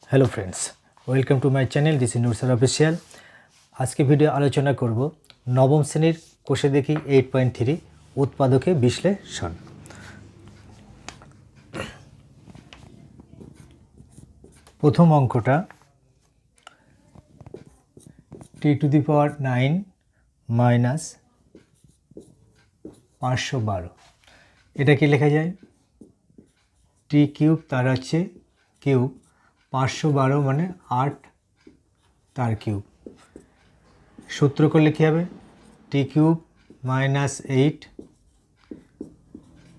Hello friends, welcome to my channel. This is Noor sir official. आज के video आलोचना करब नवम श्रेणीर कोषे देखी 8.3 उत्पादके विश्लेषण। प्रथम अंकटा t⁻9 माइनस 512 এটা কি লেখা যায়? टी किউব तार आछे किউब 512 माने 8 तार किউব। सूत्र करले कि हबे? टी किউব माइनस 8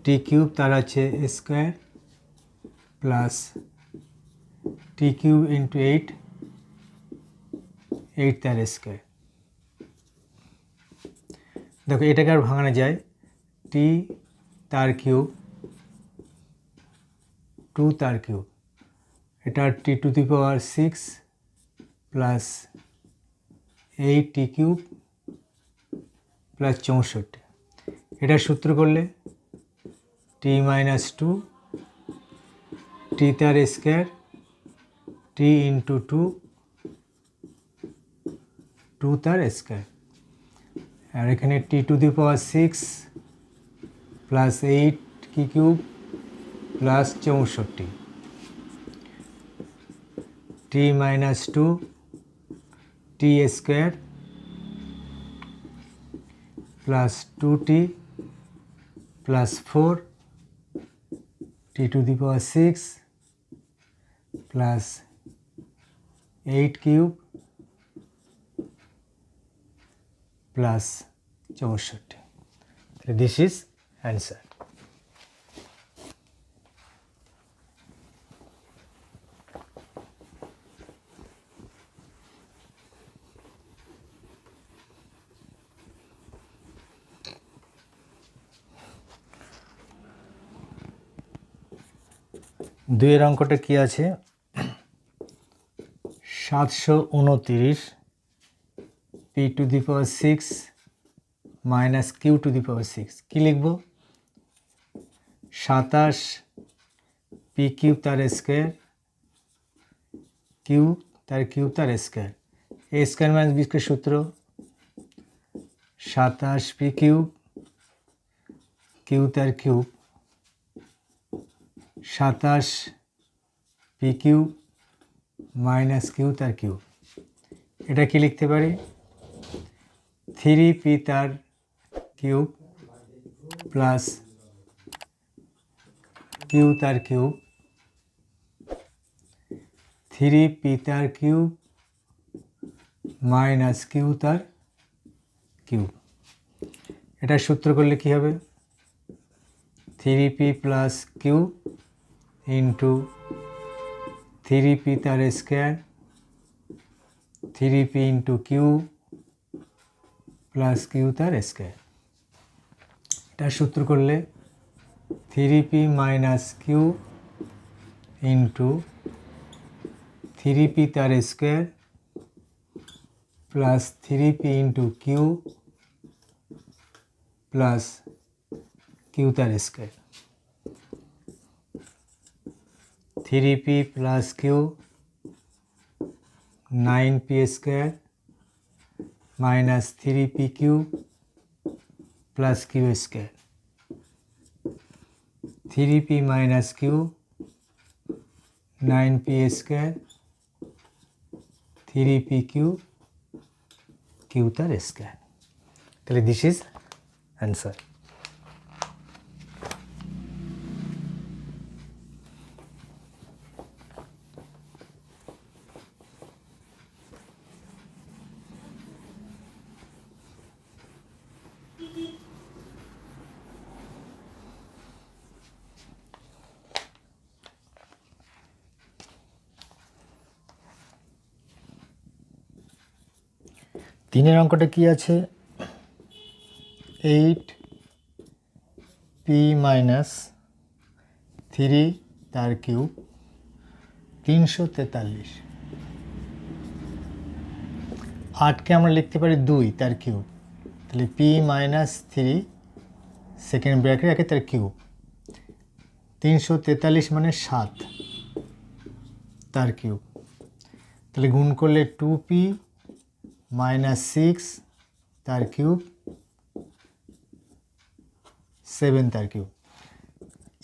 टी किউব तार आछे स्क्वायर प्लस टी किউব इंटू 8 तार स्क्वायर। देखो एटाके आर भाঙানো যায়। टी तार किউব 2 तार किউব এটা t⁻6 प्लस 8 टी किউব प्लस 64। एटार सूत्र करले टी माइनस 2 टी तार स्क्वायर टी इंटू 2 तार स्क्वायर और एखाने t⁻6 प्लस 8 की cube plus 64 T minus 2 T square plus 2t plus 4 t⁻6 plus 8 cube plus 64। This is answer. दुइয়ের অঙ্কটা কি আছে? 729 p⁻6 माइनस q⁻6 কি লিখব? 27 p কিউব তার স্কয়ার q তার কিউব তার square a square minus b square সূত্র 27 p কিউব q তার কিউব 27 पी किউব माइनस किউ तार किউব। এটা কি লিখতে পারি? 3 पी तार किউব प्लस किউ तार किউব 3 पी तार किউব माइनस किউ तार किউব। এটার সূত্র করলে কি হবে? 3p प्लस किউ इंटू 3p तार square 3p into Q plus Q तार स्क्वायर। एटार सूत्र करले 3p माइनस किউ इंटू 3p तार square plus 3p into Q plus Q तार square. 3p plus Q 9p square minus 3p cube plus Q square 3p minus Q 9p square 3p cube Q तार square. তাহলে this is answer. তিনের অঙ্কটা কি আছে? 8p minus 3 तार किউব 343। 8 के আমরা লিখতে পারি 2 तार किউব। তাহলে p माइनस 3 সেকেন্ড ব্র্যাকেট রাখে তার কিউব 343 মানে 7 तार किউব তাহলে গুণ করলে 2p মাইনাস 6 তার কিউব 7 তার কিউব।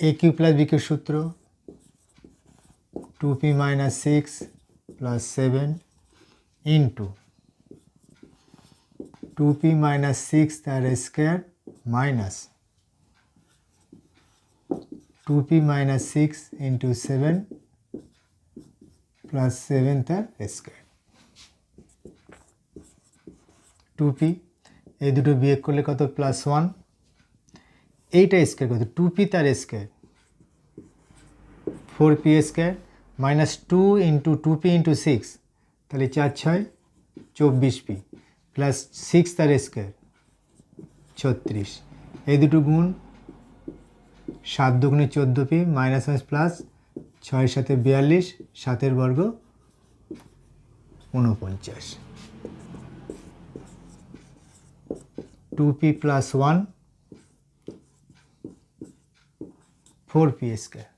এ কিউব প্লাস বি কিউব সূত্র 2p minus 6 plus 7 into 2p minus 6 তার square minus 2p minus 6 into 7 plus 7 তার স্কোয়ার। 2p এই দুটো বিয়োগ করলে কত প্লাস 1, এইটা স্কোয়ার কত 2p তার square 4p square minus 2 into 2p into 6 তাহলে 4 6 24p প্লাস 6 তার স্কোয়ার 36। এই দুটো গুণ 7 দুগুণে 14p মাইনাস মাইনাস প্লাস 6 7 42 7 বর্গ 49। 2p plus 1 4p square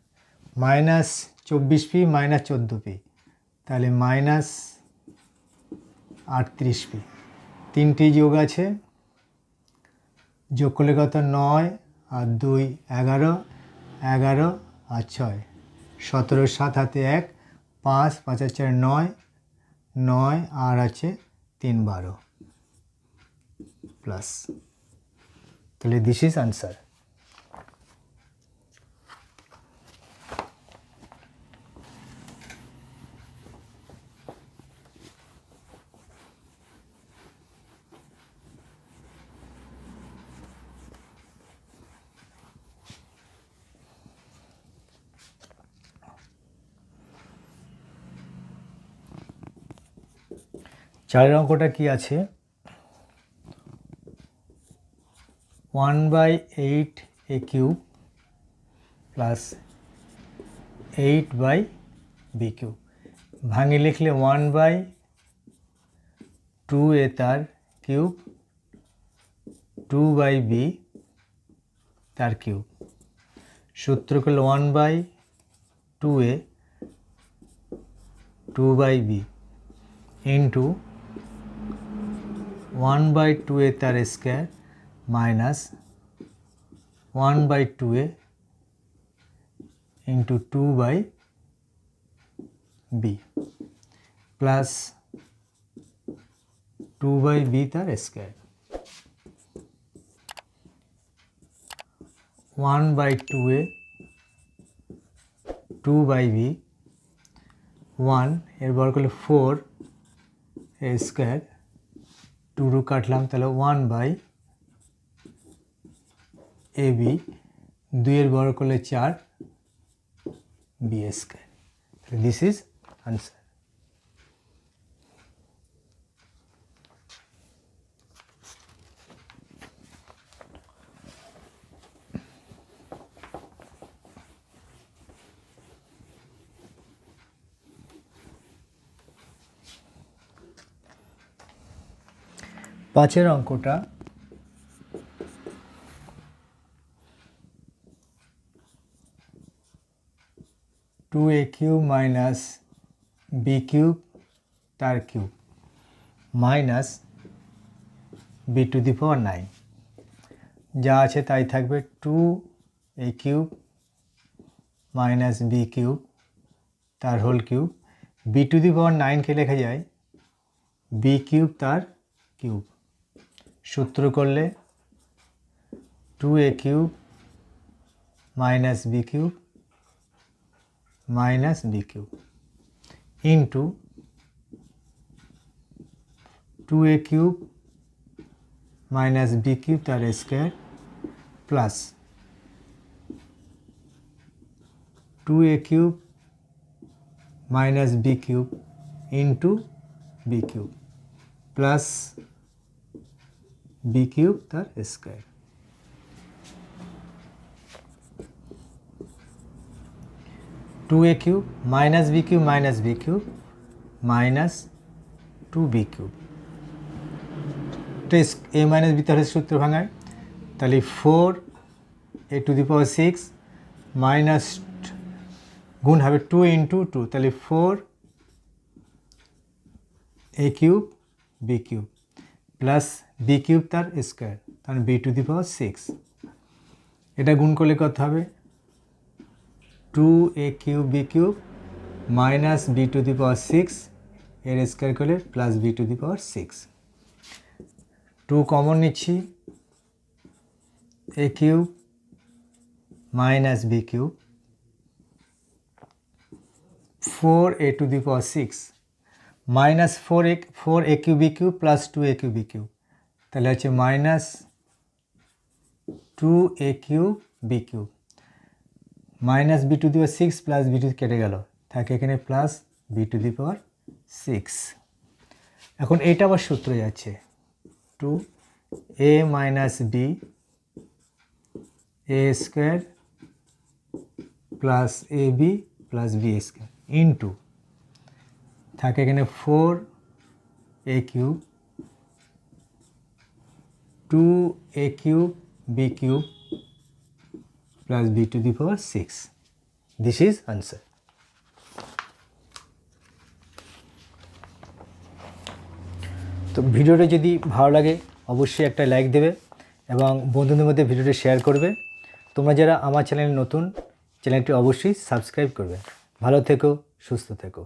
minus 24p minus 14p তাহলে মাইনাস 38p। তিনটি যোগ আছে, যোগ করলে কত 9 আর 2 11 11 আর 6 17 7 হাতে 1 5 5 আর 4 9 9 আর আছে 3 12 প্লাস। তাহলে দিস ইজ আনসার। চারের অঙ্কটা কি আছে 1/8 a cube plus 8/b cube. ভাঙে লিখলে 1/2a তার কিউব 2/b তার কিউব। সূত্র করলে 1/2a 2/b ইন্টু 1/2a তার square minus 1/2a into 2/b plus 2/b তার স্কোয়ার 1/2a 2/b 1 এর বর্গ করলে 4 a স্কোয়ার 2 রু কাটলাম তাহলে 1/ab 2 এর বর্গ করলে 4 b square. This is answer. পাঁচের অঙ্কটা 2a cube minus b cube তার cube minus b to the power 9 যা আছে তাই থাকবে 2a cube minus b cube তার whole cube. b to the power 9কে লেখা যায় b কিউব তার কিউব। সূত্র করলে 2a cube minus b cube minus b cube into 2a cube minus b cube তার square plus 2a cube minus b cube into b cube plus b cube তার square. 2a cube minus b cube minus b cube minus 2b cube. a minus b তাহলে সূত্র ভাঙায় তাহলে 4a to the power 6 minus গুণ হবে 2 into 2 তাহলে 4 a cube b cube plus b cube তার square, তার b টু দি পাওয়ার 6। এটা গুণ করলে কত হবে? 2a cube b cube minus b to the power 6 এর স্কোয়ার করলে plus b to the power 6। 2 common নিচ্ছি, a cube minus b cube 4a to the power 6 minus 4a cube b cube plus 2a cube b cube, তাহলে হচ্ছে minus 2a cube b cube minus b to the power 6 plus b to কেটে গেল, থাকে এখানে plus b to the power 6। এখন এটা আবার সূত্র যাচ্ছে 2a minus b a square plus ab plus b square into থাকে এখানে 4a cube 2a cube b cube plus b to the power 6। This is answer. তো ভিডিওটা যদি ভালো লাগে অবশ্যই একটা লাইক দেবে এবং বন্ধুদের মধ্যে ভিডিওটি শেয়ার করবে। তোমরা যারা আমার চ্যানেলে নতুন, চ্যানেলটি অবশ্যই সাবস্ক্রাইব করবে। ভালো থেকো, সুস্থ থেকো।